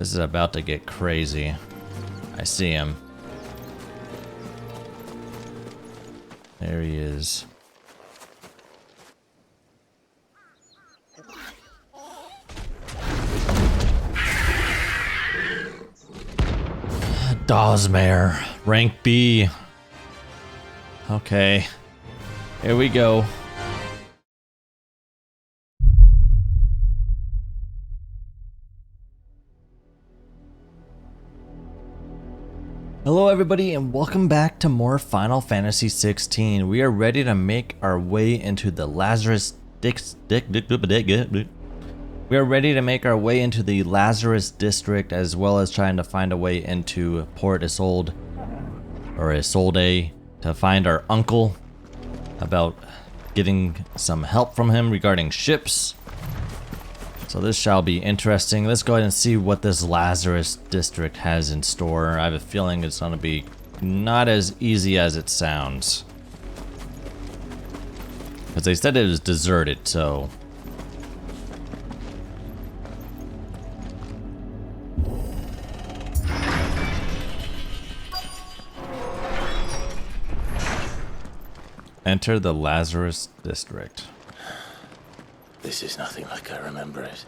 This is about to get crazy. I see him. There he is. Dawsmare, rank B. Okay, here we go. Hello everybody and welcome back to more Final Fantasy XVI. We are ready to make our way into the Lazarus We are ready to make our way into the Lazarus district, as well as trying to find a way into Port Isolde or Isolde to find our uncle, about getting some help from him regarding ships. So this shall be interesting. Let's go ahead and see what this Lazarus district has in store. I have a feeling it's going to be not as easy as it sounds, because they said it was deserted, so enter the Lazarus district. This is nothing like I remember it.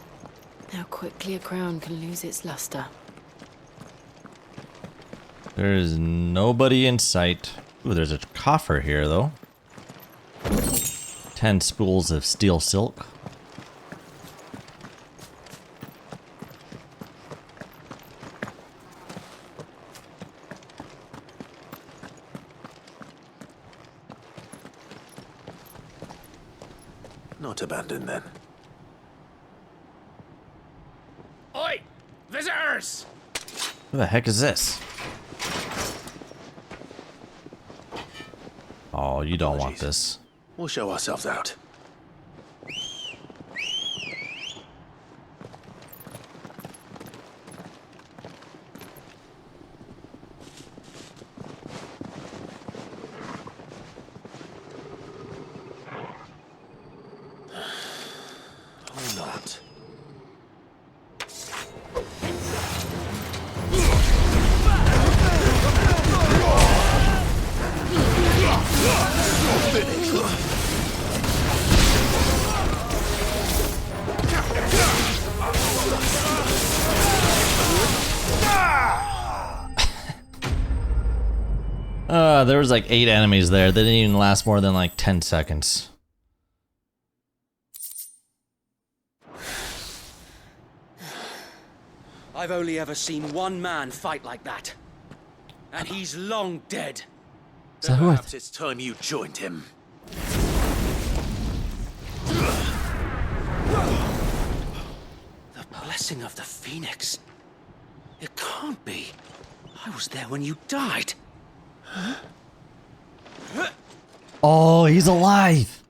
How quickly a crown can lose its luster. There is nobody in sight. Ooh, there's a coffer here, though. 10 spools of steel silk. Not abandoned then. Oi! Visitors! Who the heck is this? Oh, you don't want this. We'll show ourselves out. Or not. There was like 8 enemies there. They didn't even last more than like 10 seconds. I've only ever seen one man fight like that. And he's long dead. So who are Perhaps it's time you joined him. The blessing of the Phoenix. It can't be. I was there when you died. Oh, he's alive!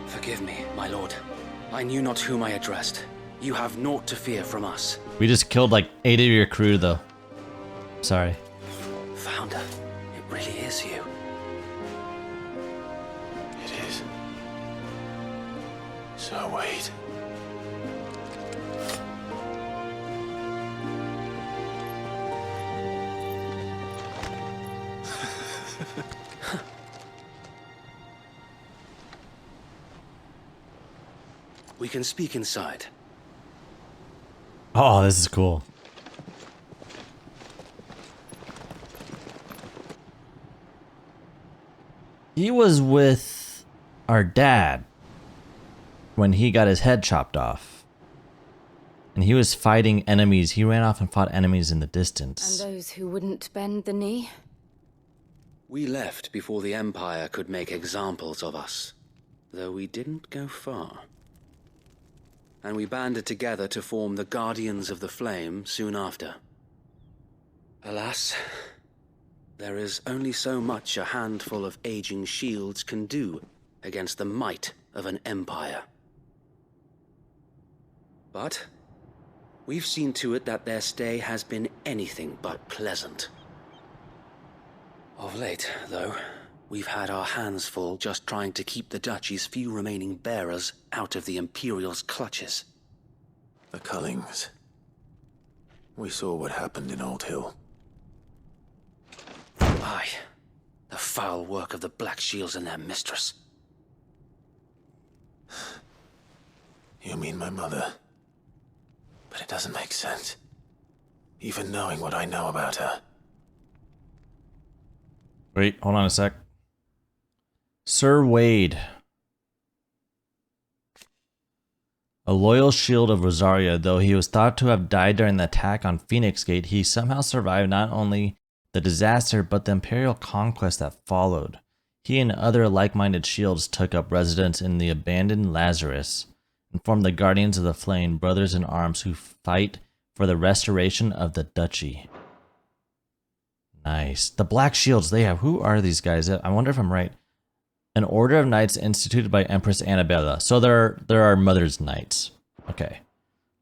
Forgive me, my lord. I knew not whom I addressed. You have naught to fear from us. We just killed like 8 of your crew, though. Sorry. Founder, it really is you. It is. So wait. We can speak inside. Oh, this is cool. He was with our dad when he got his head chopped off. And he was fighting enemies. He ran off and fought enemies in the distance. And those who wouldn't bend the knee? We left before the Empire could make examples of us, though we didn't go far. And we banded together to form the Guardians of the Flame soon after. Alas, there is only so much a handful of aging shields can do against the might of an empire. But we've seen to it that their stay has been anything but pleasant. Of late, though, We've had our hands full just trying to keep the Duchy's few remaining bearers out of the Imperial's clutches. The Cullings. We saw what happened in Old Hill. Aye. The foul work of the Black Shields and their mistress. You mean my mother? But it doesn't make sense. Even knowing what I know about her. Wait, hold on a sec. Sir Wade. A loyal shield of Rosaria, though he was thought to have died during the attack on Phoenix Gate, he somehow survived not only the disaster, but the Imperial conquest that followed. He and other like-minded shields took up residence in the abandoned Lazarus and formed the Guardians of the Flame, brothers in arms who fight for the restoration of the Duchy. Nice. The Black Shields, they have... Who are these guys? I wonder if I'm right. An order of knights instituted by Empress Annabella. So there are Mother's Knights. Okay.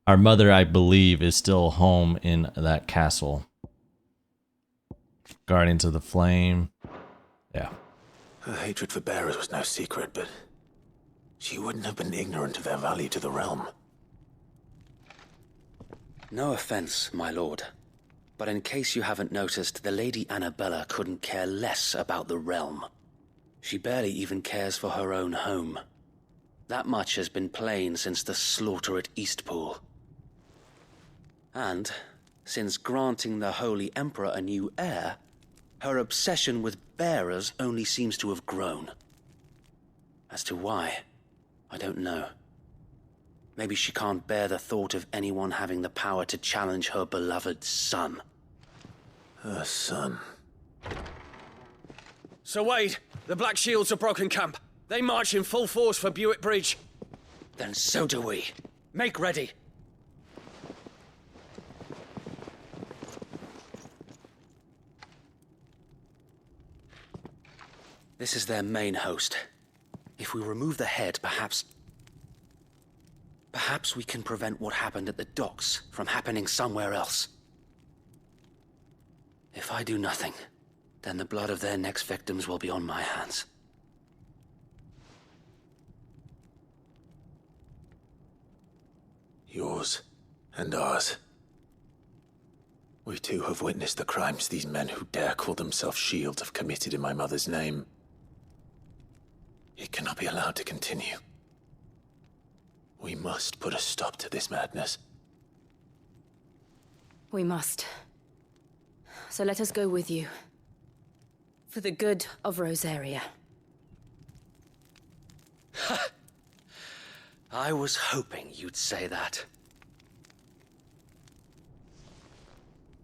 Our mother, I believe, is still home in that castle. Guardians of the Flame. Yeah. Her hatred for bearers was no secret, but she wouldn't have been ignorant of their value to the realm. No offense, my lord. But in case you haven't noticed, the Lady Annabella couldn't care less about the realm. She barely even cares for her own home. That much has been plain since the slaughter at Eastpool. And, since granting the Holy Emperor a new heir, her obsession with bearers only seems to have grown. As to why, I don't know. Maybe she can't bear the thought of anyone having the power to challenge her beloved son. Her son. Sir Wade, the Black Shields have broken camp. They march in full force for Buick Bridge. Then so do we. Make ready. This is their main host. If we remove the head, perhaps we can prevent what happened at the docks from happening somewhere else. If I do nothing, then the blood of their next victims will be on my hands. Yours and ours. We too have witnessed the crimes these men who dare call themselves shields have committed in my mother's name. It cannot be allowed to continue. We must put a stop to this madness. We must. So let us go with you. For the good of Rosaria. I was hoping you'd say that.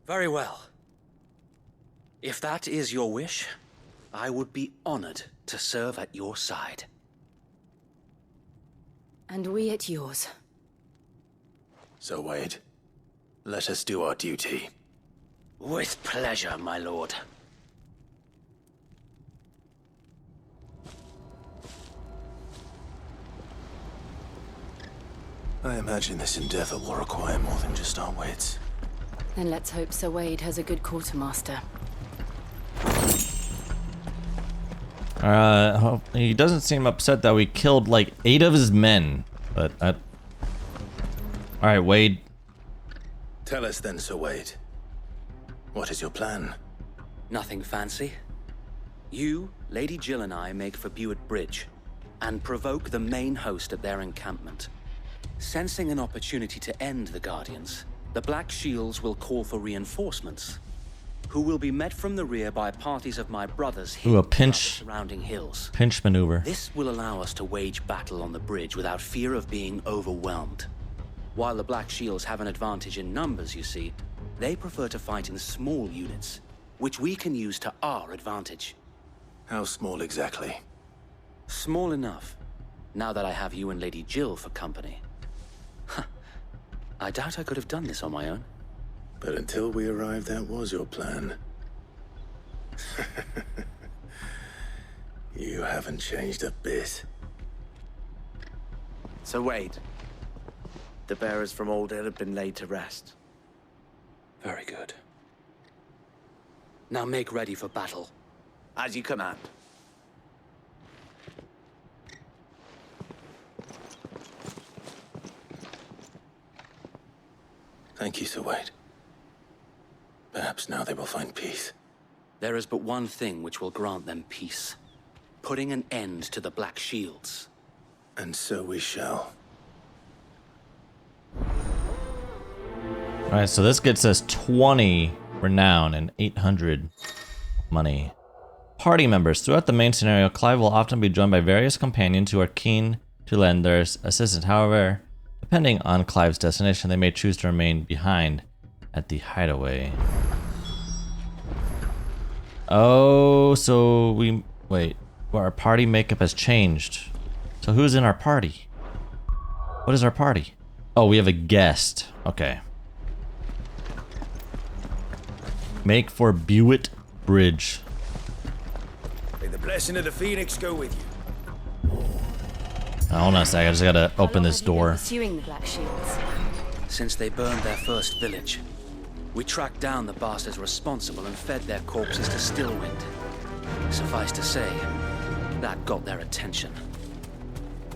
Very well. If that is your wish, I would be honored to serve at your side. And we at yours. So, Wade, let us do our duty. With pleasure, my lord. I imagine this endeavor will require more than just our wits. Then let's hope Sir Wade has a good quartermaster. He doesn't seem upset that we killed like 8 of his men, but Alright, Wade. Tell us then, Sir Wade. What is your plan? Nothing fancy. You, Lady Jill and I make for Buick Bridge, and provoke the main host at their encampment. Sensing an opportunity to end the Guardians, the Black Shields will call for reinforcements, who will be met from the rear by parties of my brothers Ooh, a hidden pinch. throughout the surrounding hills. Pinch maneuver. This will allow us to wage battle on the bridge without fear of being overwhelmed. While the Black Shields have an advantage in numbers, you see, they prefer to fight in small units, which we can use to our advantage. How small exactly? Small enough, now that I have you and Lady Jill for company. I doubt I could have done this on my own. But until we arrived, that was your plan. You haven't changed a bit. Sir Wade, the bearers from Old Hill have been laid to rest. Very good. Now make ready for battle. As you command. Thank you, Sir Wade. Perhaps now they will find peace. There is but one thing which will grant them peace. Putting an end to the Black Shields. And so we shall. Alright, so this gets us 20 renown and 800 money. Party members. Throughout the main scenario, Clive will often be joined by various companions who are keen to lend their assistance. However, depending on Clive's destination, they may choose to remain behind at the hideaway. Oh, so we... Wait. Well, our party makeup has changed. So who's in our party? What is our party? Oh, we have a guest. Okay. Make for Buick Bridge. May the blessing of the Phoenix go with you. Hold on a sec, I just gotta open this door. Pursuing the Black Shields. Since they burned their first village, we tracked down the bastards responsible and fed their corpses to Stillwind. Suffice to say, that got their attention.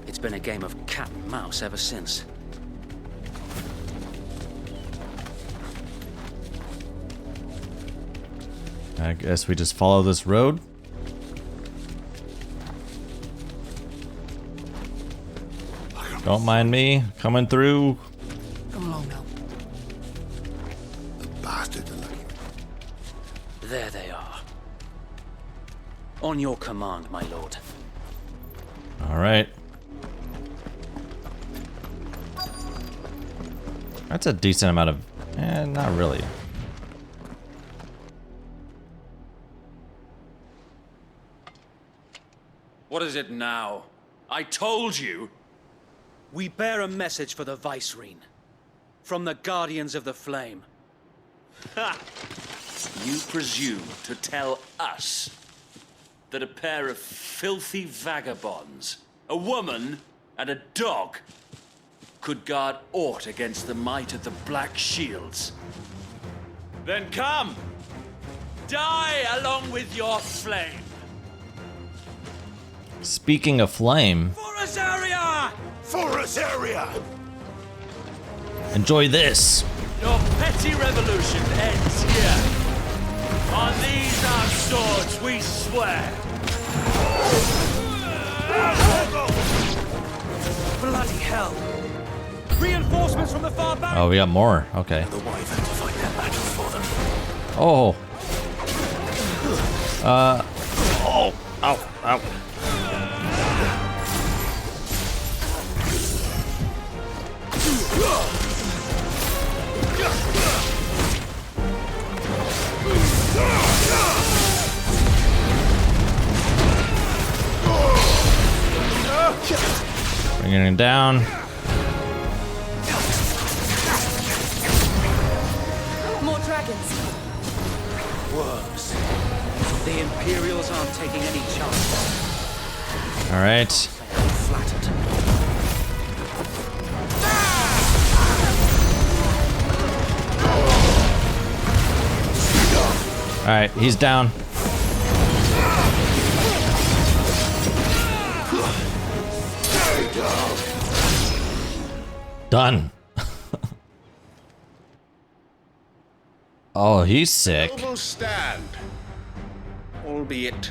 It's been a game of cat and mouse ever since. I guess we just follow this road. Don't mind me coming through. Come along now. The bastards are looking. There they are. On your command, my lord. All right. That's a decent amount of... not really. What is it now? I told you. We bear a message for the Vicereine. From the Guardians of the Flame. Ha! You presume to tell us that a pair of filthy vagabonds, a woman and a dog, could guard aught against the might of the Black Shields? Then come! Die along with your flame! Speaking of flame, For Rosaria! For Rosaria! enjoy this. Your petty revolution ends here. On these our swords we swear. Bloody hell! Reinforcements from the far back! Oh, we got more. Okay. The Wyvern to find their battle for them. Oh. Oh. Ow. Ow. Bringing it down. More dragons. Worms. The Imperials aren't taking any chances. All right. They are flattered. All right. He's down. Done. Oh, he's sick. Noble stand, albeit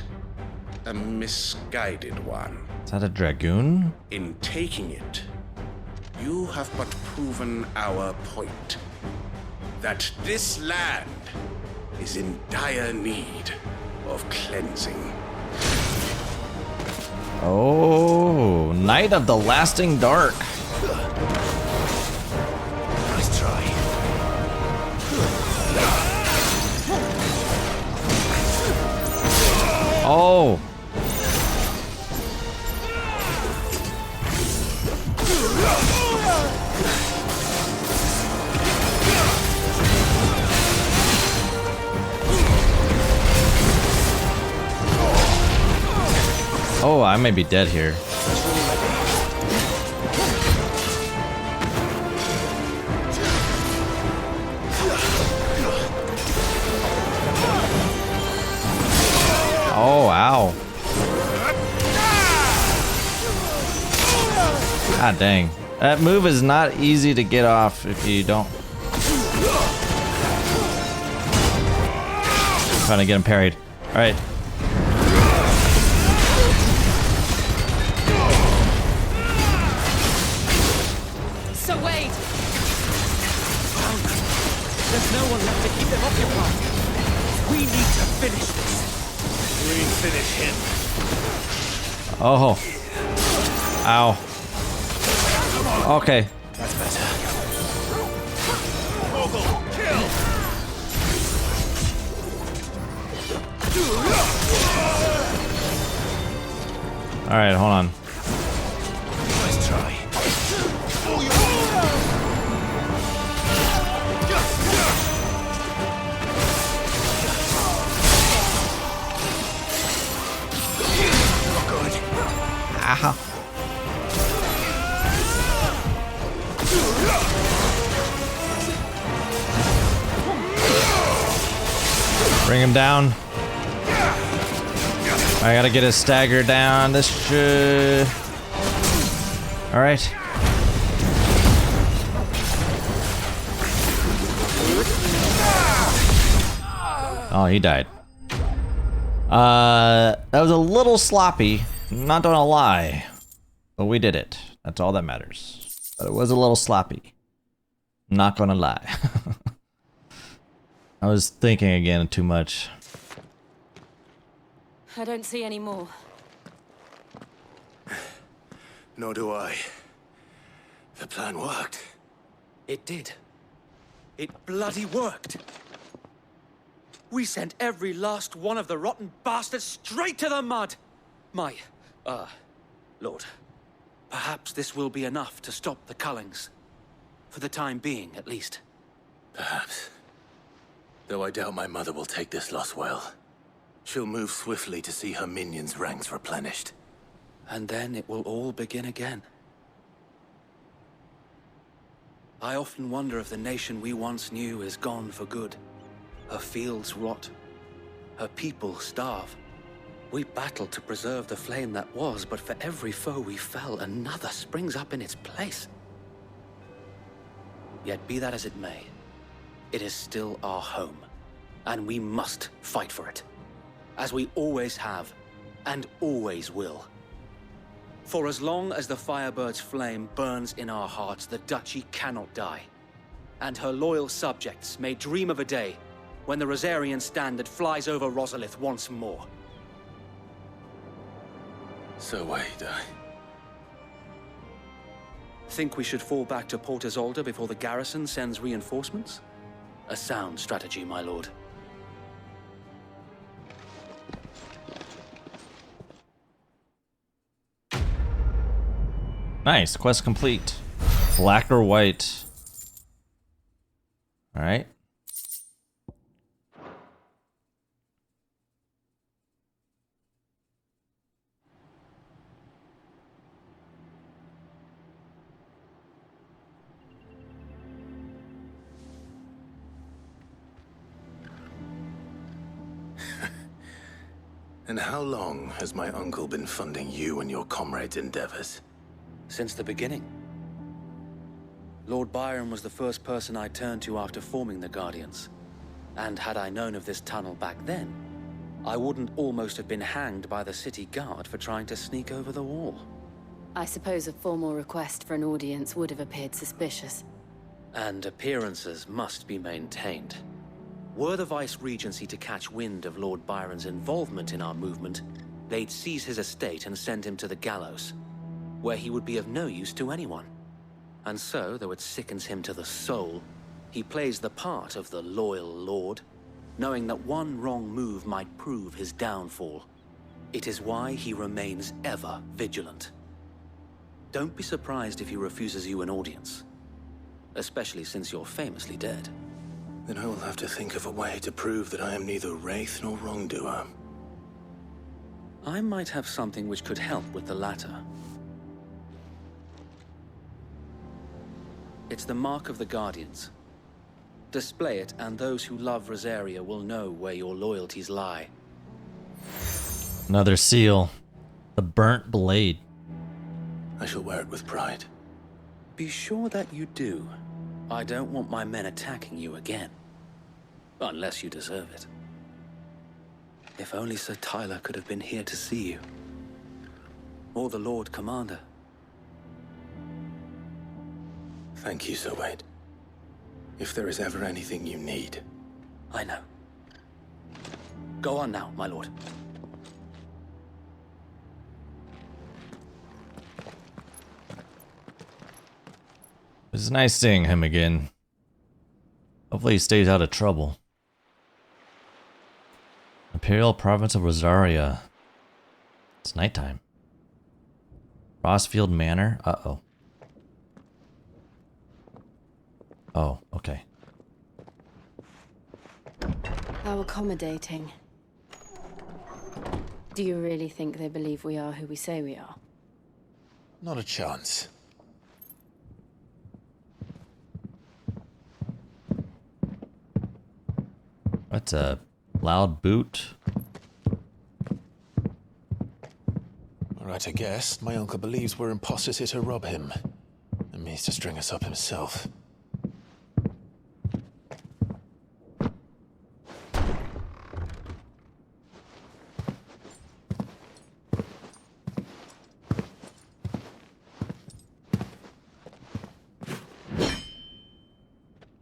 a misguided one. Is that a dragoon? In taking it, you have but proven our point. That this land is in dire need of cleansing. Oh, Night of the Lasting Dark. Nice try. Oh. Oh, I may be dead here. Oh, ow. God dang. That move is not easy to get off if you don't trying to get him parried. All right. So wait! There's no one left to keep them occupied. We need to finish this. We finish him. Oh. Ow. Okay. That's better. All right, hold on. Nice try. Aha. Bring him down. I gotta get his stagger down. This should... Alright. Oh, he died. That was a little sloppy. Not gonna lie. But we did it. That's all that matters. But it was a little sloppy. Not gonna lie. I was thinking again too much. I don't see any more. Nor do I. The plan worked. It did. It bloody worked. We sent every last one of the rotten bastards straight to the mud. My, Lord, perhaps this will be enough to stop the Cullings. For the time being, at least. Perhaps. Though I doubt my mother will take this loss well. She'll move swiftly to see her minions' ranks replenished. And then it will all begin again. I often wonder if the nation we once knew is gone for good. Her fields rot. Her people starve. We battled to preserve the flame that was, but for every foe we fell, another springs up in its place. Yet be that as it may, it is still our home, and we must fight for it. As we always have, and always will. For as long as the Firebird's flame burns in our hearts, the Duchy cannot die. And her loyal subjects may dream of a day when the Rosarian standard flies over Rosalith once more. So wait, Think we should fall back to Port Isolde before the garrison sends reinforcements? A sound strategy, my lord. Nice, quest complete. Black or white? All right. And how long has my uncle been funding you and your comrades' endeavors? Since the beginning. Lord Byron was the first person I turned to after forming the Guardians. And had I known of this tunnel back then, I wouldn't almost have been hanged by the city guard for trying to sneak over the wall. I suppose a formal request for an audience would have appeared suspicious. And appearances must be maintained. Were the Vice-Regency to catch wind of Lord Byron's involvement in our movement, they'd seize his estate and send him to the gallows, where he would be of no use to anyone. And so, though it sickens him to the soul, he plays the part of the loyal lord, knowing that one wrong move might prove his downfall. It is why he remains ever vigilant. Don't be surprised if he refuses you an audience, especially since you're famously dead. Then I will have to think of a way to prove that I am neither wraith nor wrongdoer. I might have something which could help with the latter. It's the mark of the Guardians. Display it, and those who love Rosaria will know where your loyalties lie. Another seal. The burnt blade. I shall wear it with pride. Be sure that you do. I don't want my men attacking you again. Unless you deserve it. If only Sir Tyler could have been here to see you. Or the Lord Commander. Thank you, Sir Wade. If there is ever anything you need. I know. Go on now, my lord. It's nice seeing him again. Hopefully he stays out of trouble. Imperial Province of Rosaria. It's nighttime. Rosfield Manor? Uh-oh. Oh, okay. How accommodating. Do you really think they believe we are who we say we are? Not a chance. That's a loud boot. Alright, I guess. My uncle believes we're imposters here to rob him. And means to string us up himself.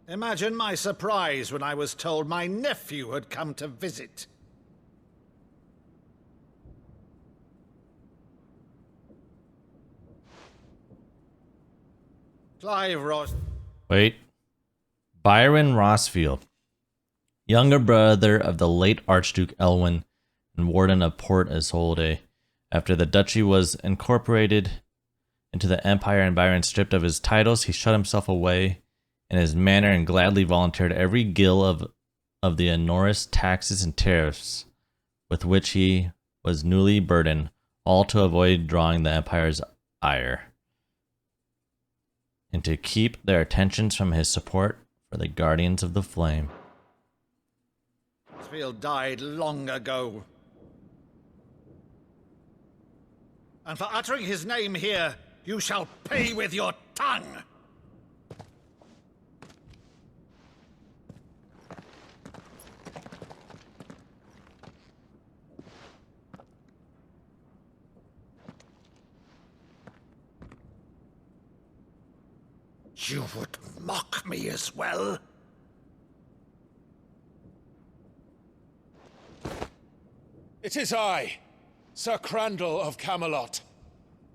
Imagine my surprise when I was told my nephew had come to visit. Clive Rosfield. Wait. Byron Rosfield. Younger brother of the late Archduke Elwyn and warden of Port Isolde. After the duchy was incorporated into the empire and Byron stripped of his titles, he shut himself away in his manor and gladly volunteered every gill of the enormous taxes and tariffs with which he was newly burdened, all to avoid drawing the empire's ire, and to keep their attentions from his support for the Guardians of the Flame. Rosfield died long ago. And for uttering his name here, you shall pay with your tongue! You would mock me as well? It is I, Sir Crandall of Camelot,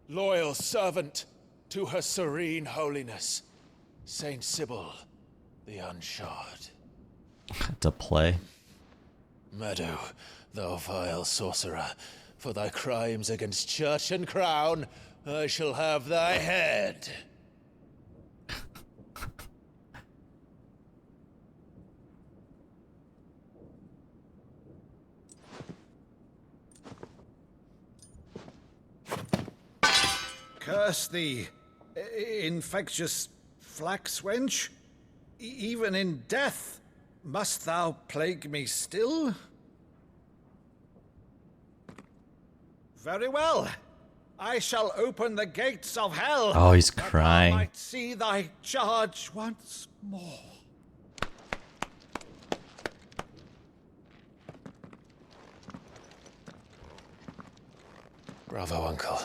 loyal servant to Her Serene Holiness, Saint Sybil the Unshod. To play. Meadow, thou vile sorcerer, for thy crimes against church and crown, I shall have thy head. Curse thee, infectious flax wench. Even in death, must thou plague me still? Very well. I shall open the gates of hell. Oh, he's that crying. thou might see thy charge once more. Bravo, Uncle.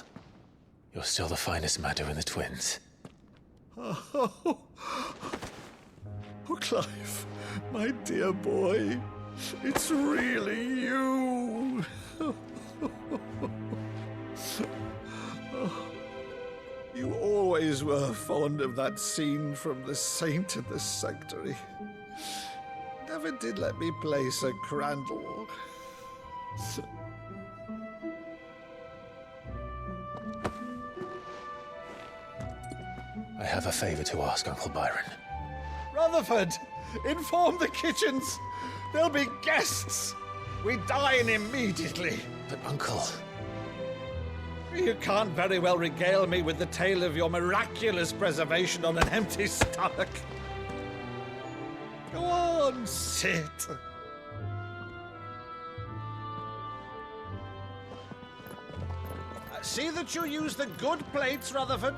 You're still the finest Meadow in the twins. Oh, Clive, my dear boy, it's really you. You always were fond of that scene from The Saint in the Sanctuary. Never did let me play Sir Crandall. I have a favor to ask, Uncle Byron. Rutherford, inform the kitchens. There'll be guests. We dine immediately. But, Uncle... You can't very well regale me with the tale of your miraculous preservation on an empty stomach. Go on, sit. See that you use the good plates, Rutherford.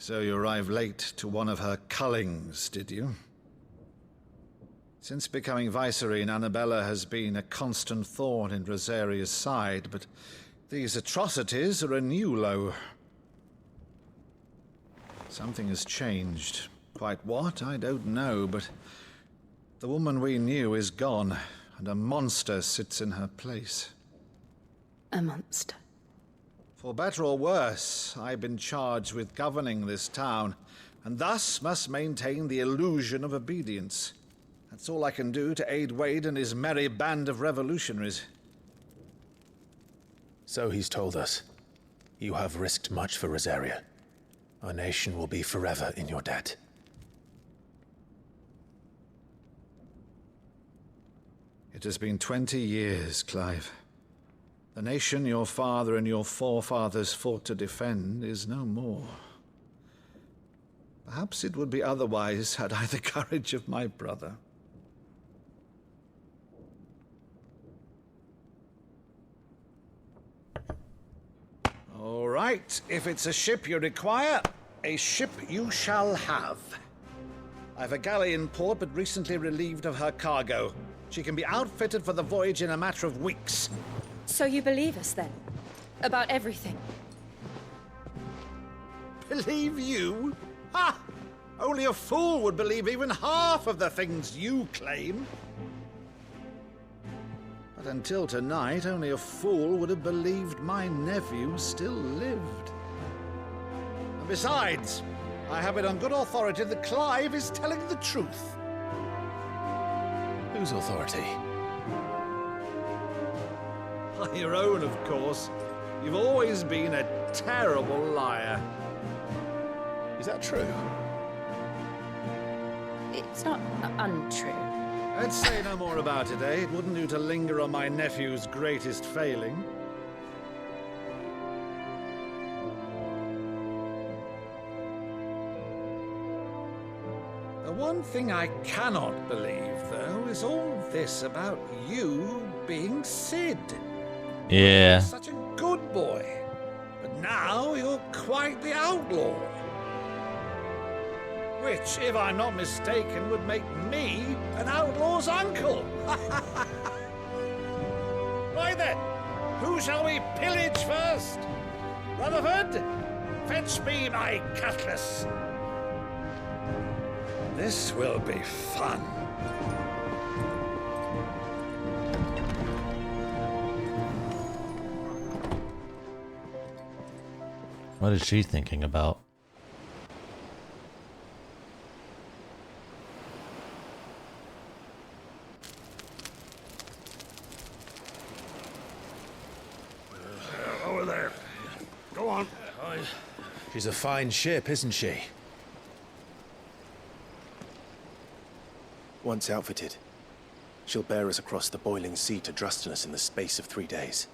So you arrived late to one of her cullings, did you? Since becoming Vicereine, Annabella has been a constant thorn in Rosaria's side, but these atrocities are a new low. Something has changed. Quite what, I don't know, but the woman we knew is gone, and a monster sits in her place. A monster. For better or worse, I've been charged with governing this town, and thus must maintain the illusion of obedience. That's all I can do to aid Wade and his merry band of revolutionaries. So he's told us. You have risked much for Rosaria. Our nation will be forever in your debt. It has been 20 years, Clive. The nation your father and your forefathers fought to defend is no more. Perhaps it would be otherwise had I the courage of my brother. All right, if it's a ship you require, a ship you shall have. I've a galley in port, but recently relieved of her cargo. She can be outfitted for the voyage in a matter of weeks. So you believe us then? About everything? Believe you? Ha! Only a fool would believe even half of the things you claim. But until tonight, only a fool would have believed my nephew still lived. And besides, I have it on good authority that Clive is telling the truth. Whose authority? Your own, of course. You've always been a terrible liar. Is that true? It's not untrue. Let's say no more about it, eh? It wouldn't do to linger on my nephew's greatest failing. The one thing I cannot believe, though, is all this about you being Sid. Yeah. Such a good boy. But now you're quite the outlaw. Which, if I'm not mistaken, would make me an outlaw's uncle. Right then, who shall we pillage first? Rutherford, fetch me my cutlass. This will be fun. What is she thinking about? Over there. Go on. She's a fine ship, isn't she? Once outfitted, she'll bear us across the boiling sea to Drustinus in the space of 3 days.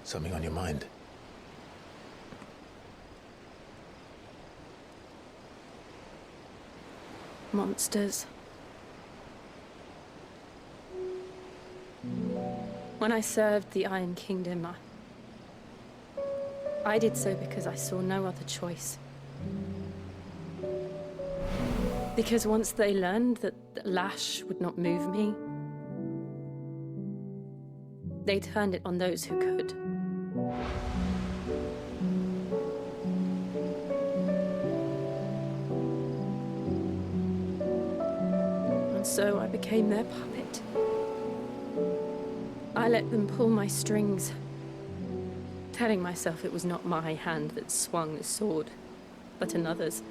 Something on your mind? Monsters. When I served the Iron Kingdom, I did so because I saw no other choice. Because once they learned that the lash would not move me, they turned it on those who could. And so I became their puppet. I let them pull my strings, telling myself it was not my hand that swung the sword, but another's.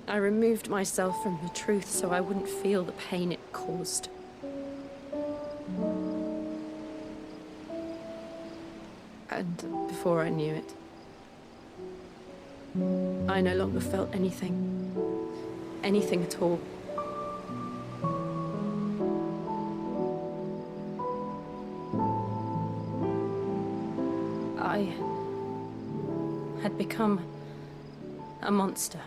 I removed myself from the truth so I wouldn't feel the pain it caused. And before I knew it, I no longer felt anything. Anything at all. I had become a monster.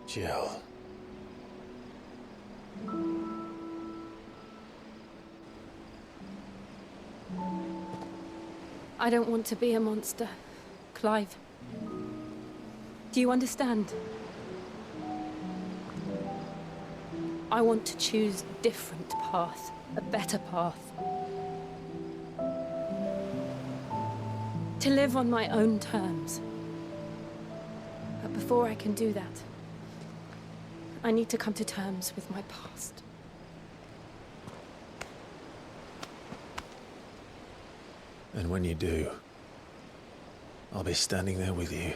Jill. I don't want to be a monster, Clive. Do you understand? I want to choose a different path, a better path. To live on my own terms. But before I can do that, I need to come to terms with my past. And when you do, I'll be standing there with you,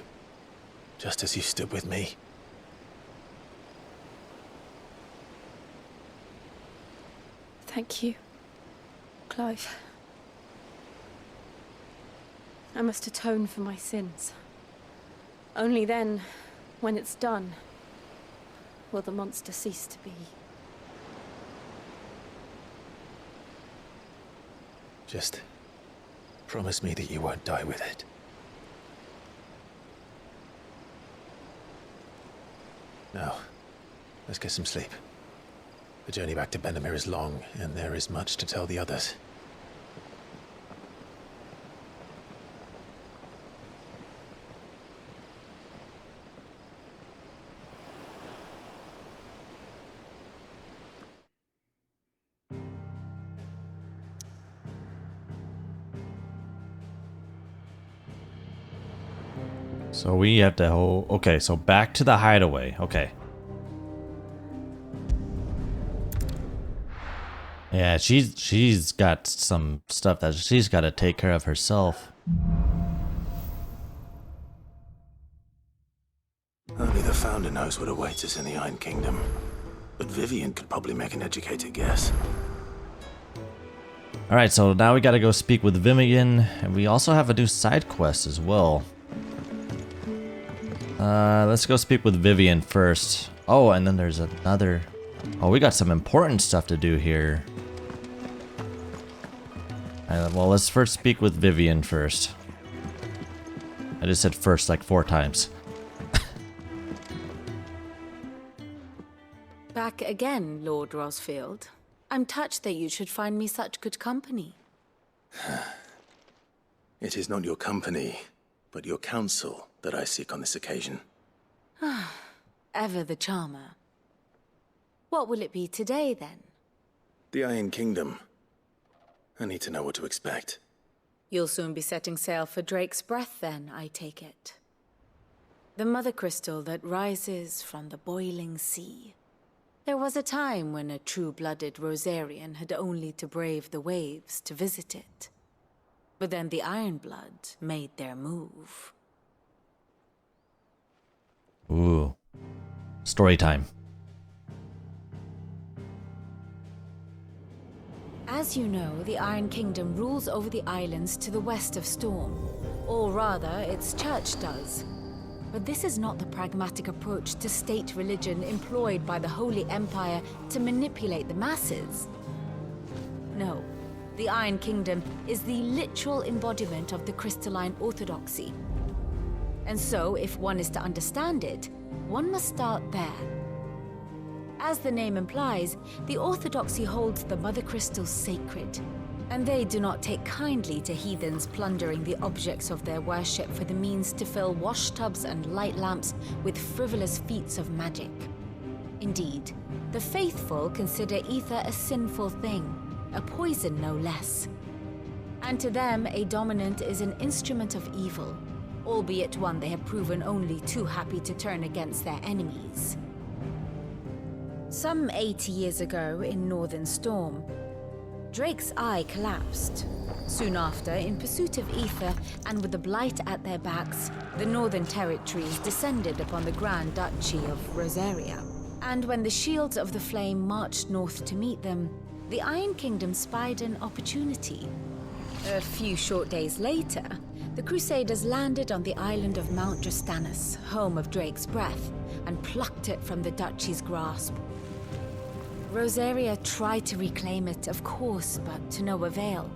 just as you stood with me. Thank you, Clive. I must atone for my sins. Only then, when it's done, will the monster cease to be. Just promise me that you won't die with it. Now, let's get some sleep. The journey back to Benamir is long, and there is much to tell the others. So we have to okay, so back to the hideaway. Okay. Yeah, she's got some stuff that she's got to take care of herself. Only the Founder knows what awaits us in the Iron Kingdom. But Vivian could probably make an educated guess. Alright, so now we gotta go speak with Vivian, and we also have a new side quest as well. Let's go speak with Vivian first. Oh, and then there's another... Oh, we got some important stuff to do here. Well, let's first speak with Vivian first. I just said first like 4 times. Back again, Lord Rosfield. I'm touched that you should find me such good company. It is not your company, but your counsel that I seek on this occasion. Ever the charmer. What will it be today, then? The Iron Kingdom. I need to know what to expect. You'll soon be setting sail for Drake's Breath, then, I take it. The mother crystal that rises from the boiling sea. There was a time when a true-blooded Rosarian had only to brave the waves to visit it. But then the Ironblood made their move. Ooh. Story time. As you know, the Iron Kingdom rules over the islands to the west of Storm. Or rather, its church does. But this is not the pragmatic approach to state religion employed by the Holy Empire to manipulate the masses. No, the Iron Kingdom is the literal embodiment of the crystalline orthodoxy. And so, if one is to understand it, one must start there. As the name implies, the orthodoxy holds the mother crystals sacred, and they do not take kindly to heathens plundering the objects of their worship for the means to fill washtubs and light lamps with frivolous feats of magic. Indeed, the faithful consider ether a sinful thing, a poison no less. And to them, a dominant is an instrument of evil, albeit one they have proven only too happy to turn against their enemies. Some 80 years ago in Northern Storm, Drake's eye collapsed. Soon after, in pursuit of ether and with the Blight at their backs, the Northern Territories descended upon the Grand Duchy of Rosaria. And when the Shields of the Flame marched north to meet them, the Iron Kingdom spied an opportunity. A few short days later, the Crusaders landed on the island of Mount Drastanus, home of Drake's Breath, and plucked it from the Duchy's grasp. Rosaria tried to reclaim it, of course, but to no avail.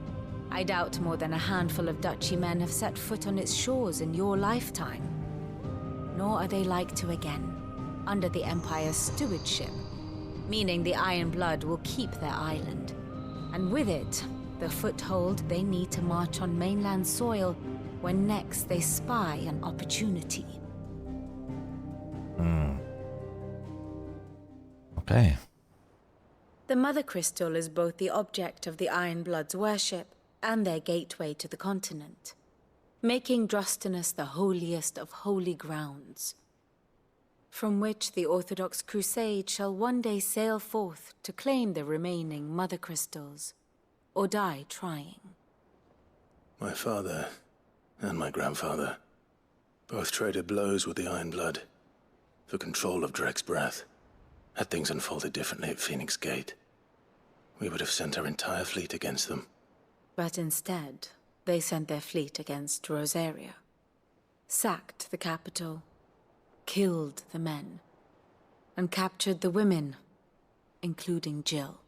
I doubt more than a handful of Duchy men have set foot on its shores in your lifetime. Nor are they like to again, under the Empire's stewardship, meaning the Iron Blood will keep their island. And with it, the foothold they need to march on mainland soil when next they spy an opportunity. Okay. The Mother Crystal is both the object of the Iron Blood's worship and their gateway to the continent, making Drostanus the holiest of holy grounds, from which the Orthodox Crusade shall one day sail forth to claim the remaining Mother Crystals, or die trying. My father and my grandfather both traded blows with the Iron Blood for control of Drek's breath. Had things unfolded differently at Phoenix Gate, we would have sent our entire fleet against them. But instead, they sent their fleet against Rosaria, sacked the capital, killed the men, and captured the women, including Jill.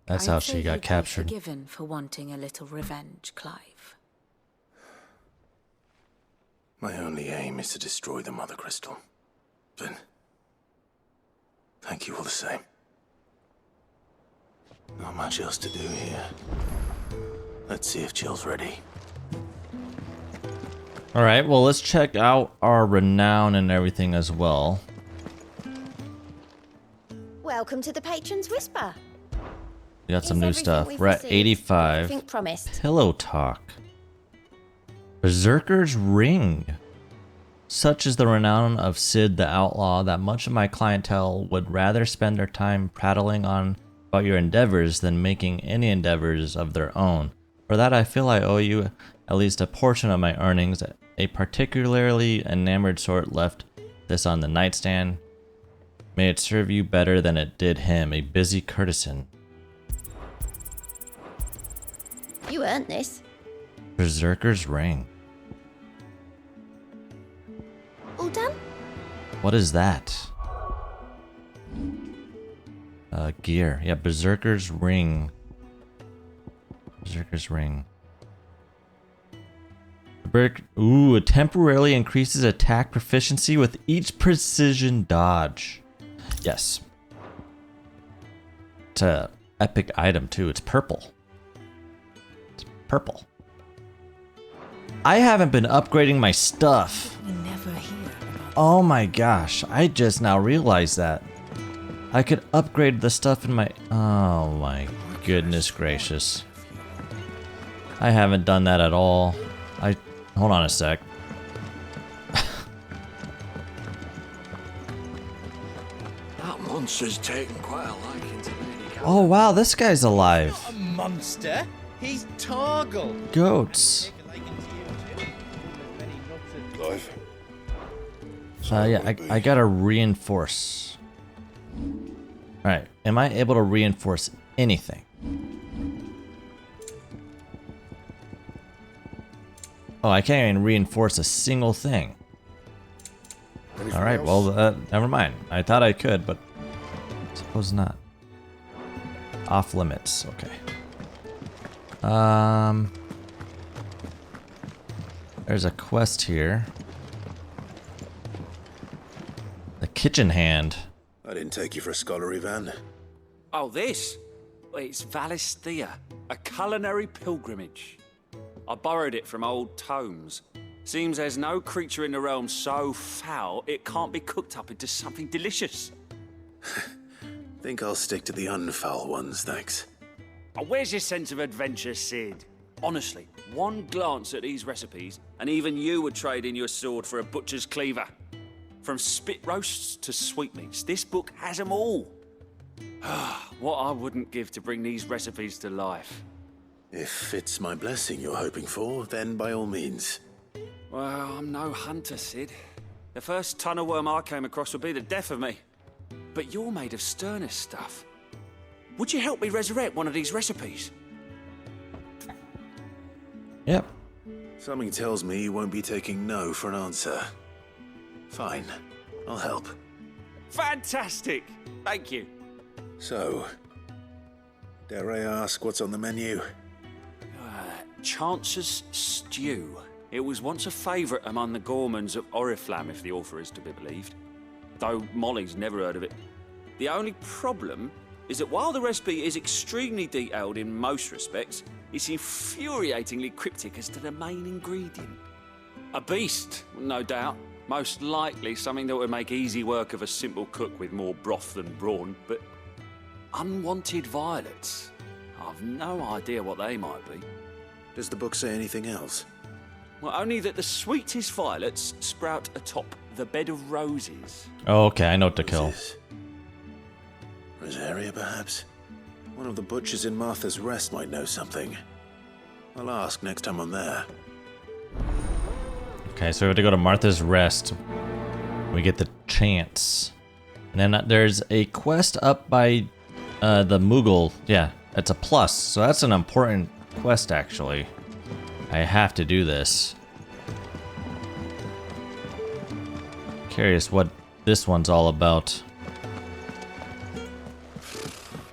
That's how she got captured. Forgiven for wanting a little revenge, Clive. My only aim is to destroy the Mother Crystal. But thank you all the same. Not much else to do here. Let's see if Jill's ready. Alright, well, let's check out our renown and everything as well. Welcome to the Patron's Whisper. We got some new stuff. we've We're at received 85. everything promised. Pillow Talk. Berserker's Ring. Such is the renown of Sid the Outlaw that much of my clientele would rather spend their time prattling on about your endeavors than making any endeavors of their own. For that, I feel I owe you at least a portion of my earnings. A particularly enamored sort left this on the nightstand. May it serve you better than it did him, a busy courtesan. You earned this. Berserker's Ring. All done? What is that? Gear. Yeah, Berserker's Ring. Berserker's Ring. Ooh, it temporarily increases attack proficiency with each precision dodge. Yes. It's a epic item too. It's purple. It's purple. I haven't been upgrading my stuff. We never hear about Oh my gosh, I just now realized that. I could upgrade the stuff in my... Oh my goodness gracious. I haven't done that at all. Hold on a sec. That monster's taken quite a liking to me. Oh wow, this guy's alive. A monster? He's Targle. Goats. Clive. Yeah, I gotta reinforce. Alright, am I able to reinforce anything? Oh, I can't even reinforce a single thing. Alright, well, never mind. I thought I could, but suppose not. Off limits, okay. There's a quest here. The kitchen hand. I didn't take you for a scholarly van. Oh, this? Well, it's Valisthea, a culinary pilgrimage. I borrowed it from old tomes. Seems there's no creature in the realm so foul it can't be cooked up into something delicious. Think I'll stick to the unfoul ones, thanks. Oh, where's your sense of adventure, Sid? Honestly, one glance at these recipes, and even you would trade in your sword for a butcher's cleaver. From spit roasts to sweetmeats, this book has them all. What I wouldn't give to bring these recipes to life. If it's my blessing you're hoping for, then by all means. Well, I'm no hunter, Sid. The first ton of worm I came across would be the death of me. But you're made of sterner stuff. Would you help me resurrect one of these recipes? Yep. Something tells me you won't be taking no for an answer. Fine, I'll help. Fantastic! Thank you. So, dare I ask what's on the menu? Chance's Stew. It was once a favourite among the gourmands of Oriflamme, if the author is to be believed. Though Molly's never heard of it. The only problem is that while the recipe is extremely detailed in most respects, It's infuriatingly cryptic as to the main ingredient. A beast, no doubt. Most likely something that would make easy work of a simple cook with more broth than brawn, but unwanted violets. I've no idea what they might be. Does the book say anything else? Well, only that the sweetest violets sprout atop the bed of roses. Oh, okay, I know what to kill. Rosaria, perhaps? One of the butchers in Martha's Rest might know something. I'll ask next time I'm there. Okay, so we have to go to Martha's Rest. We get the chance. And then there's a quest up by the Moogle. Yeah, it's a plus. So that's an important quest, actually. I have to do this. Curious what this one's all about.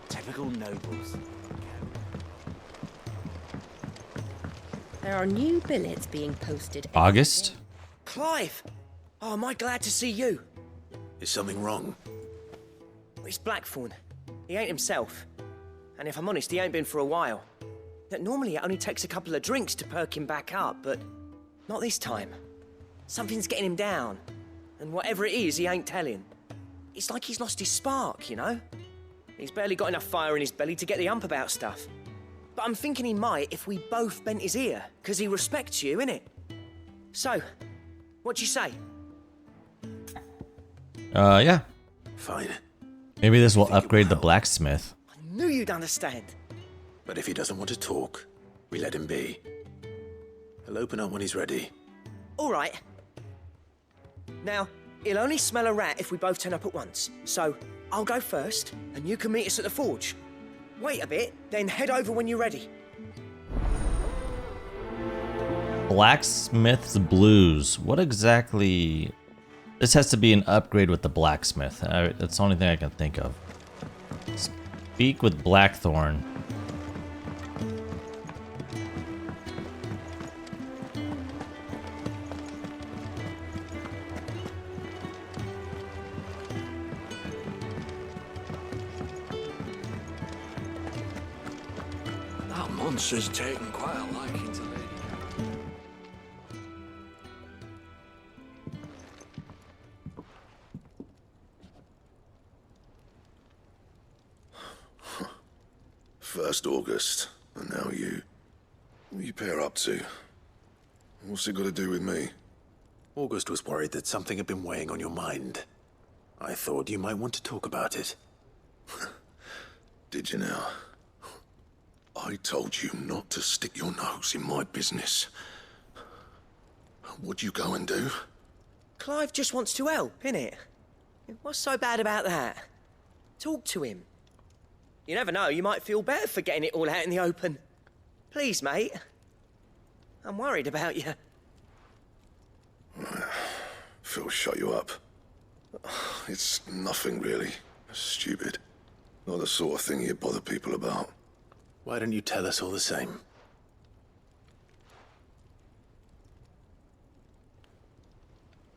Typical nobles. There are new billets being posted. August? Clive! Oh, am I glad to see you? Is something wrong? It's Blackthorn. He ain't himself. And if I'm honest, he ain't been for a while. That normally it only takes a couple of drinks to perk him back up, but not this time. Something's getting him down. And whatever it is, he ain't telling. It's like he's lost his spark, you know? He's barely got enough fire in his belly to get the ump about stuff. But I'm thinking he might if we both bent his ear, because he respects you, innit? So, what do you say? Yeah. Fine. Maybe this will upgrade the blacksmith. I knew you'd understand. But if he doesn't want to talk, we let him be. He'll open up when he's ready. All right. Now, he'll only smell a rat if we both turn up at once. So, I'll go first, and you can meet us at the forge. Wait a bit, then head over when you're ready. Blacksmith's Blues. What exactly... This has to be an upgrade with the blacksmith. That's the only thing I can think of. Speak with Blackthorn. That monster's taken quite a liking to Lady. First August, and now you. What are you pair up to? What's it got to do with me? August was worried that something had been weighing on your mind. I thought you might want to talk about it. Did you now? I told you not to stick your nose in my business. What'd you go and do? Clive just wants to help, innit? What's so bad about that? Talk to him. You never know, you might feel better for getting it all out in the open. Please, mate. I'm worried about you. Phil shut you up. It's nothing really. Stupid. Not the sort of thing you bother people about. Why don't you tell us all the same?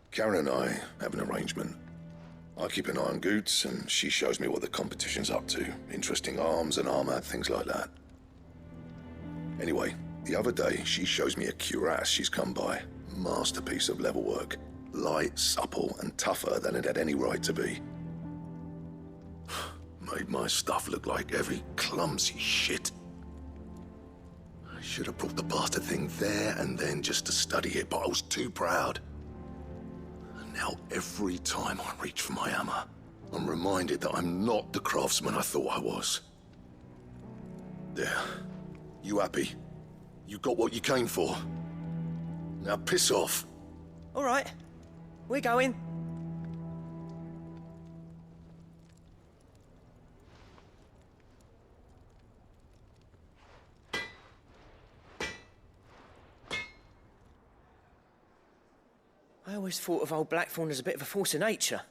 Karen and I have an arrangement. I keep an eye on Goots, and she shows me what the competition's up to. Interesting arms and armor, things like that. Anyway, the other day, she shows me a cuirass she's come by. Masterpiece of level work. Light, supple, and tougher than it had any right to be. Made my stuff look like heavy, clumsy shit. I should have brought the bastard thing there and then just to study it, but I was too proud. Now, every time I reach for my hammer, I'm reminded that I'm not the craftsman I thought I was. There. You happy? You got what you came for? Now piss off. All right. We're going. I always thought of old Blackthorn as a bit of a force of nature.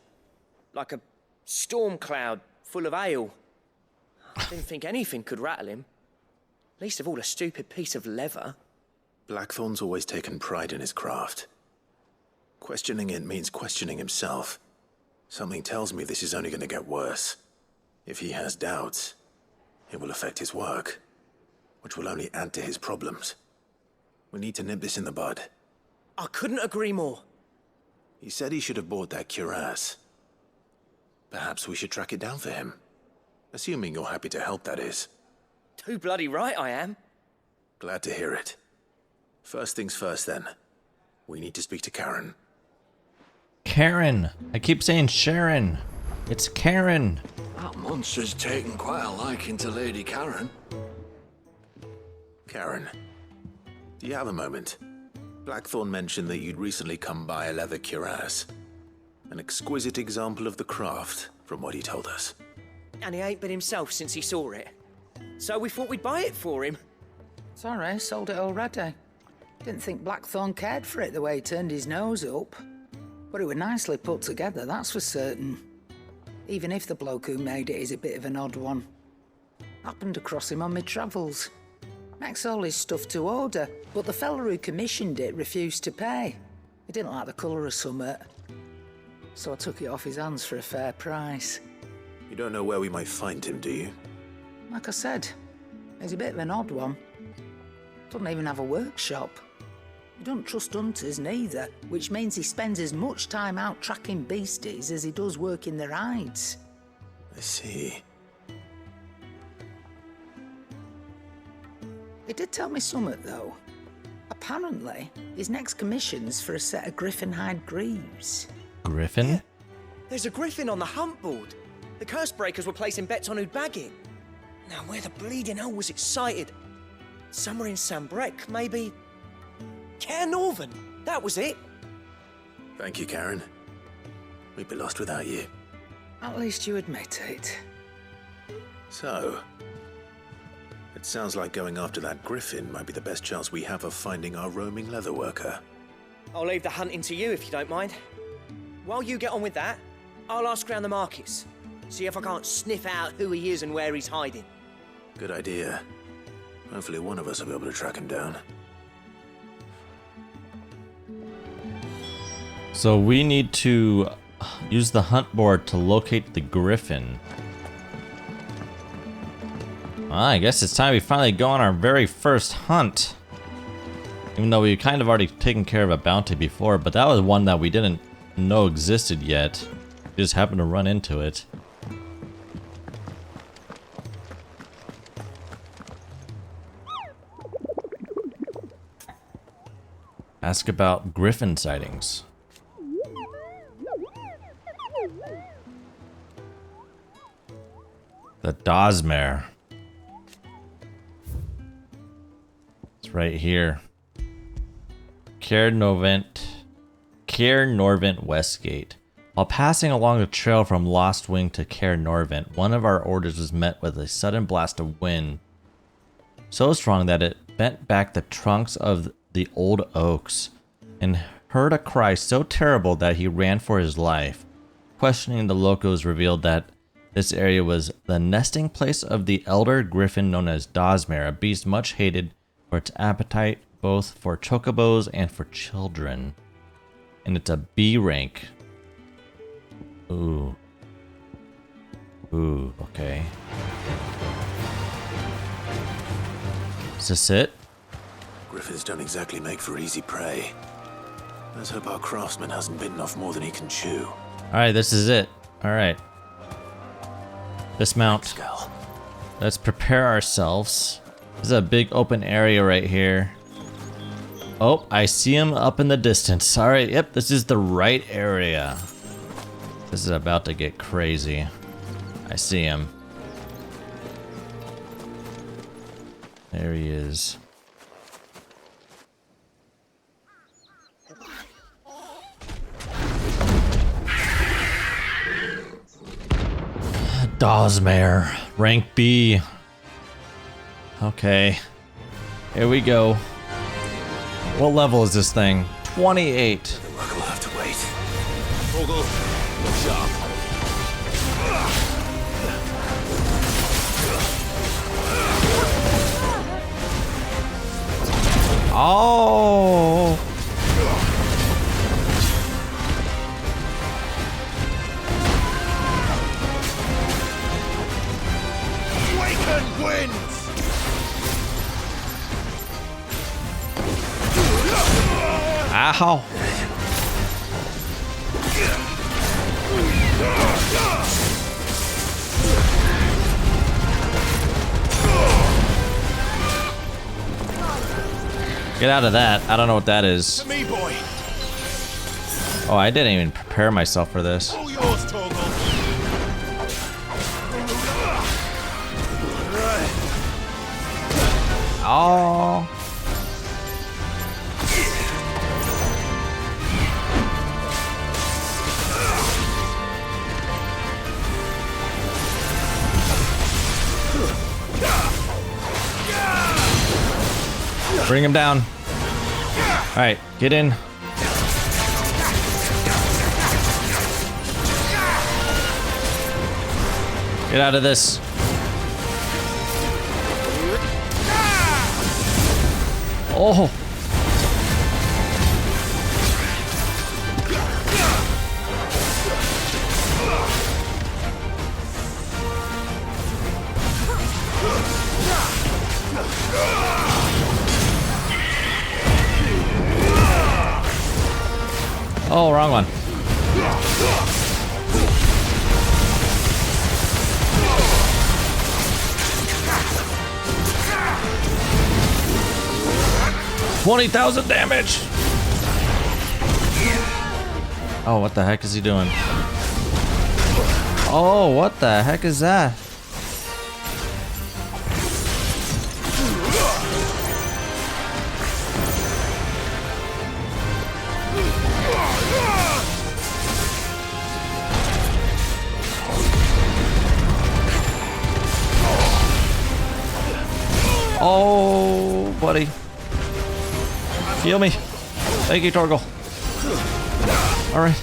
Like a storm cloud full of ale. I didn't think anything could rattle him. Least of all a stupid piece of leather. Blackthorn's always taken pride in his craft. Questioning it means questioning himself. Something tells me this is only going to get worse. If he has doubts, it will affect his work. which will only add to his problems. We need to nip this in the bud. I couldn't agree more. He said he should have bought that cuirass. Perhaps we should track it down for him. Assuming you're happy to help, that is. Too bloody right I am. Glad to hear it. First things first, then. We need to speak to Karen. Karen! I keep saying Sharon. It's Karen. That monster's taken quite a liking to Lady Karen. Karen, do you have a moment? Blackthorn mentioned that you'd recently come by a leather cuirass. An exquisite example of the craft, from what he told us. And he ain't been himself since he saw it. So we thought we'd buy it for him. Sorry, sold it already. Didn't think Blackthorn cared for it the way he turned his nose up. But it was nicely put together, that's for certain. Even if the bloke who made it is a bit of an odd one. Happened across him on my travels. Makes all his stuff to order, but the fella who commissioned it refused to pay. He didn't like the colour of summit. So I took it off his hands for a fair price. You don't know where we might find him, do you? Like I said, he's a bit of an odd one. Doesn't even have a workshop. He don't trust hunters neither, which means he spends as much time out tracking beasties as he does working their hides. I see. He did tell me something, though. Apparently, his next commission's for a set of griffin hide greaves. Griffin? Yeah. There's a griffin on the hunt board. The curse breakers were placing bets on who'd bag it. Now, where the bleeding hell was it sighted? Somewhere in Sambrec, maybe... Caer Northern, that was it. Thank you, Karen. We'd be lost without you. At least you admit it. So, it sounds like going after that griffin might be the best chance we have of finding our roaming leatherworker. I'll leave the hunting to you if you don't mind. While you get on with that, I'll ask around the markets. See if I can't sniff out who he is and where he's hiding. Good idea. Hopefully one of us will be able to track him down. So we need to use the hunt board to locate the griffin. Well, I guess it's time we finally go on our very first hunt. Even though we kind of already taken care of a bounty before, but that was one that we didn't know existed yet. We just happened to run into it. Ask about griffin sightings. The Dosmere. It's right here. Caer Norvent Westgate. While passing along the trail from Lost Wing to Caer Norvent, one of our orders was met with a sudden blast of wind, so strong that it bent back the trunks of the old oaks, and heard a cry so terrible that he ran for his life. Questioning the locals revealed that this area was the nesting place of the elder griffin known as Dosmere, a beast much hated for its appetite both for chocobos and for children. And it's a B rank. Ooh. Ooh, okay. Is this it? Griffins don't exactly make for easy prey. Let's hope our craftsman hasn't bitten off more than he can chew. Alright, this is it. Alright. Dismount. Let's prepare ourselves. This is a big open area right here. Oh, I see him up in the distance. Alright, yep, this is the right area. This is about to get crazy. I see him. There he is. Dosmere, rank B. Okay, here we go. What level is this thing? 28. The work will have to wait. Vogel, look sharp. Oh! Awaken winds! Ow. Get out of that. I don't know what that is. Me, boy. Oh, I didn't even prepare myself for this. All yours, Torgal. Oh. Bring him down. All right, get in. Get out of this. Oh. Oh, wrong one. $20,000 damage. Oh, what the heck is he doing? Oh, what the heck is that? Oh, buddy. Heal me. Thank you, Torgal. All right.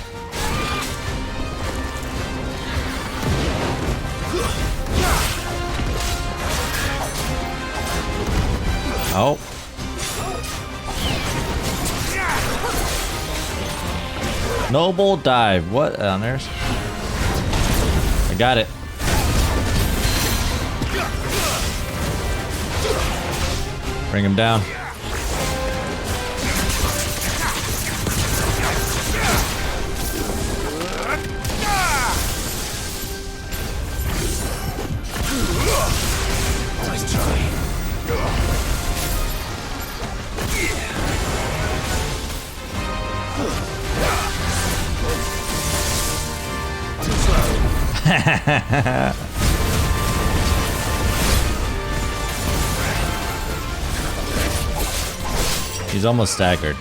Oh. Noble dive. What on earth? I got it. Bring him down. Nice try. He's almost staggered.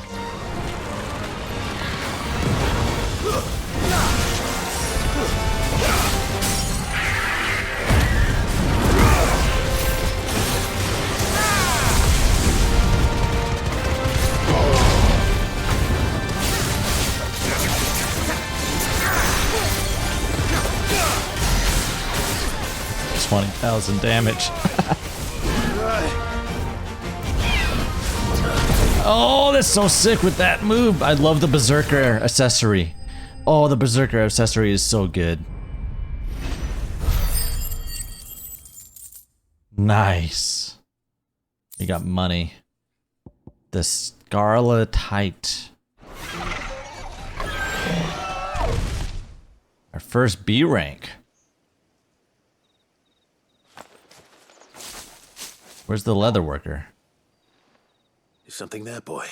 $20,000 damage. Oh, that's so sick with that move. I love the Berserker accessory. Oh, the Berserker accessory is so good. Nice. You got money. The Scarletite. Our first B rank. Where's the leather worker? Is something there, boy?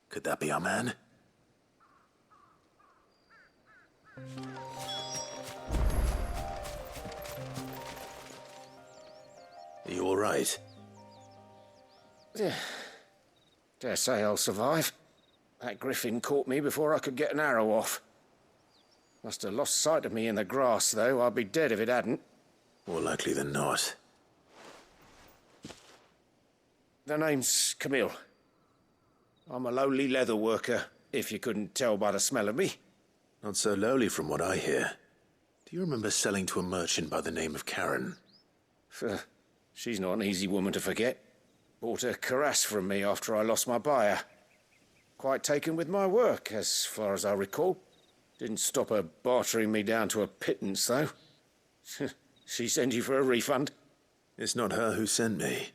Could that be our man? Are you all right? Dare say I'll survive. That griffin caught me before I could get an arrow off. Must have lost sight of me in the grass, though. I'd be dead if it hadn't. More likely than not. The name's Camille. I'm a lowly leather worker, if you couldn't tell by the smell of me. Not so lowly from what I hear. Do you remember selling to a merchant by the name of Karen? She's not an easy woman to forget. Bought a cuirass from me after I lost my buyer. Quite taken with my work, as far as I recall. Didn't stop her bartering me down to a pittance, though. She send you for a refund? It's not her who sent me.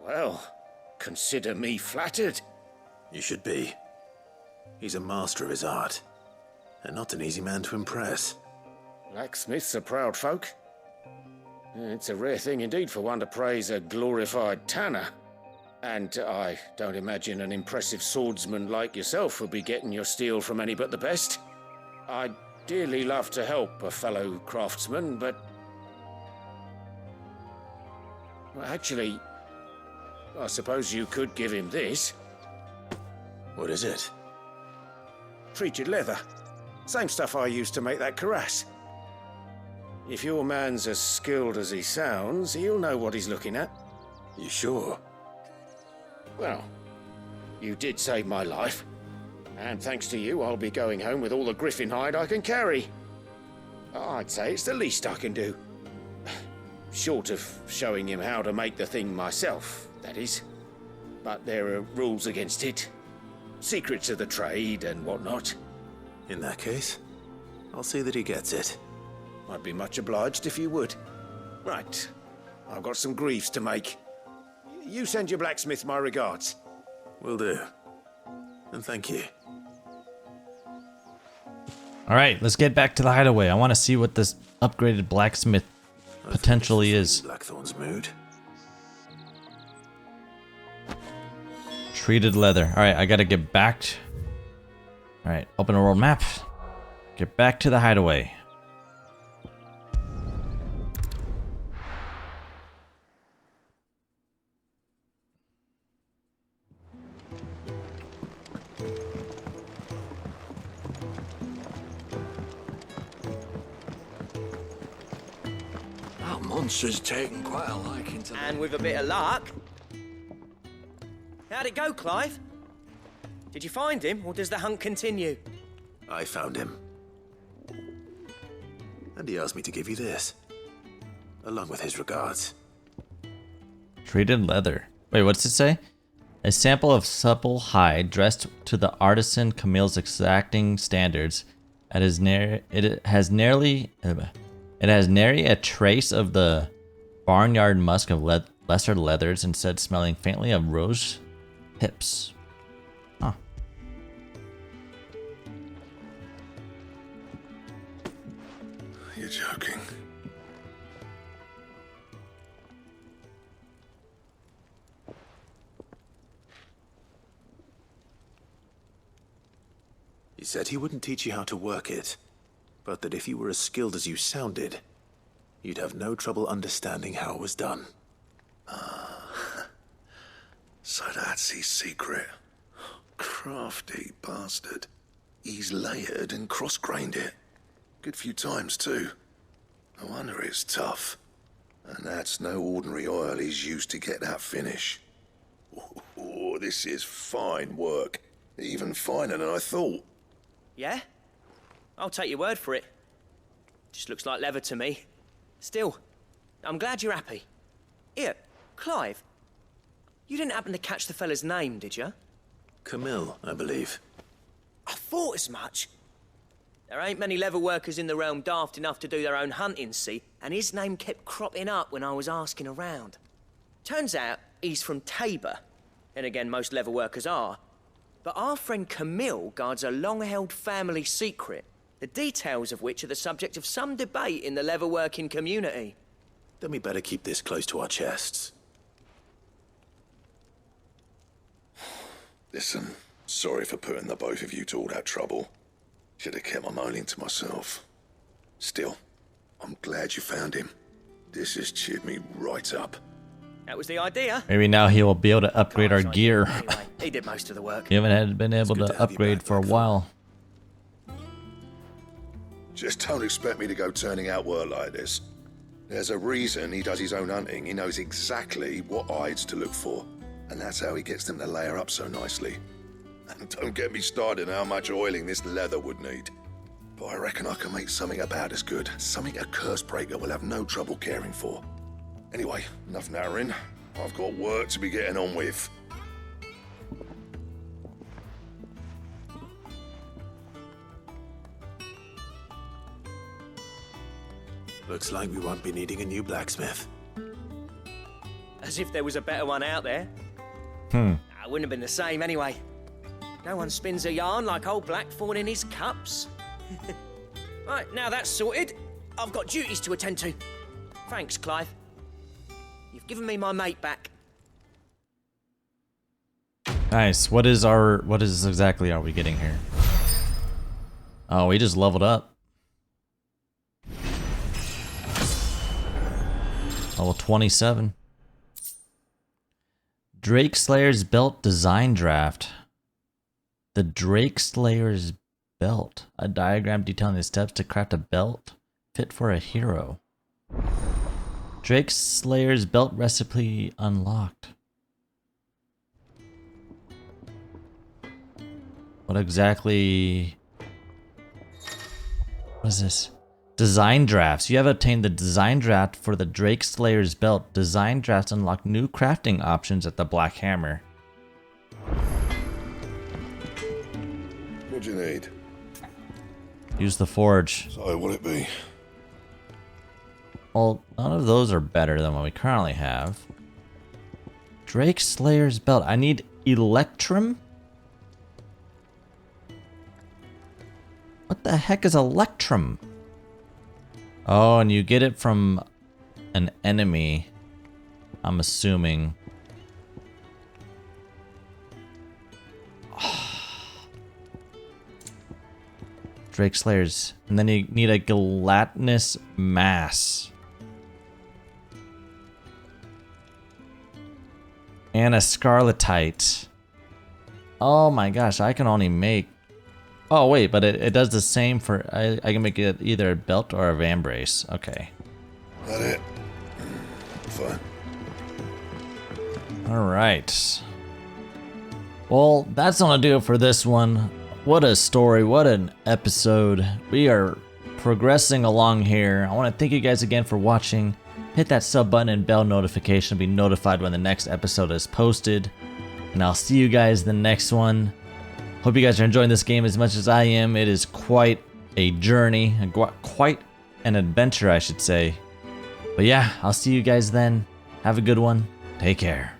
Well, consider me flattered. You should be. He's a master of his art, and not an easy man to impress. Blacksmiths are proud folk. It's a rare thing indeed for one to praise a glorified tanner. And I don't imagine an impressive swordsman like yourself would be getting your steel from any but the best. I'd dearly love to help a fellow craftsman, but... Well, actually, I suppose you could give him this. What is it? Treated leather. Same stuff I used to make that cuirass. If your man's as skilled as he sounds, he'll know what he's looking at. You sure? Well, you did save my life. And thanks to you, I'll be going home with all the griffin hide I can carry. I'd say it's the least I can do. Short of showing him how to make the thing myself, that is. But there are rules against it. Secrets of the trade and whatnot. In that case, I'll see that he gets it. I'd be much obliged if you would. Right. I've got some greaves to make. You send your blacksmith my regards. Will do. And thank you. Alright, let's get back to the hideaway. I want to see what this upgraded blacksmith potentially is. Blackthorn's mood. Treated leather. Alright, I gotta get back. Alright, open a world map. Get back to the hideaway. That monster's taken quite a liking to... And with a bit of luck... How'd it go, Clive? Did you find him, or does the hunt continue? I found him. And he asked me to give you this. Along with his regards. Treated leather. Wait, what's it say? A sample of supple hide dressed to the artisan Camille's exacting standards. It has nary a trace of the barnyard musk of lesser leathers, instead smelling faintly of rose hips. Huh. You're joking. He said he wouldn't teach you how to work it, but that if you were as skilled as you sounded, you'd have no trouble understanding how it was done. So that's his secret. Crafty bastard. He's layered and cross-grained it. Good few times, too. No wonder it's tough. And that's no ordinary oil he's used to get that finish. Oh, this is fine work. Even finer than I thought. Yeah? I'll take your word for it. Just looks like leather to me. Still, I'm glad you're happy. Here, Clive. You didn't happen to catch the fella's name, did you? Camille, I believe. I thought as much. There ain't many leather workers in the realm daft enough to do their own hunting, see? And his name kept cropping up when I was asking around. Turns out he's from Tabor. And again, most leather workers are. But our friend Camille guards a long-held family secret, the details of which are the subject of some debate in the leather-working community. Then we better keep this close to our chests. Listen, sorry for putting the both of you to all that trouble. Should have kept my moaning to myself. Still, I'm glad you found him. This has cheered me right up. That was the idea. Maybe now he will be able to upgrade our gear. Anyway, he did most of the work. We haven't been able to upgrade for a while. Just don't expect me to go turning out work like this. There's a reason he does his own hunting. He knows exactly what hides to look for. And that's how he gets them to layer up so nicely. And don't get me started on how much oiling this leather would need. But I reckon I can make something about as good. Something a curse breaker will have no trouble caring for. Anyway, enough narrowing. I've got work to be getting on with. Looks like we won't be needing a new blacksmith. As if there was a better one out there. Hmm. It wouldn't have been the same anyway. No one spins a yarn like old Blackthorn in his cups. Right, now that's sorted, I've got duties to attend to. Thanks, Clive. You've given me my mate back. Nice. What is exactly are we getting here? Oh, we just leveled up. Level 27. Drake Slayer's Belt Design Draft. The Drake Slayer's Belt. A diagram detailing the steps to craft a belt fit for a hero. Drake Slayer's Belt recipe unlocked. What exactly... What is this? Design drafts. You have obtained the design draft for the Drake Slayer's Belt. Design drafts unlock new crafting options at the Black Hammer. What do you need? Use the forge. So, what'll it be? Well, none of those are better than what we currently have. Drake Slayer's Belt. I need Electrum? What the heck is Electrum? Oh, and you get it from an enemy, I'm assuming. Drake Slayers. And then you need a gelatinous mass. And a scarletite. Oh my gosh, I can only make... Oh wait, but it does the same for... I can make it either a belt or a vambrace. Okay. That it? Fine. Alright. Well, that's gonna do it for this one. What a story, what an episode. We are progressing along here. I want to thank you guys again for watching. Hit that sub button and bell notification to be notified when the next episode is posted. And I'll see you guys in the next one. Hope you guys are enjoying this game as much as I am. It is quite a journey, quite an adventure, I should say. But yeah, I'll see you guys then. Have a good one. Take care.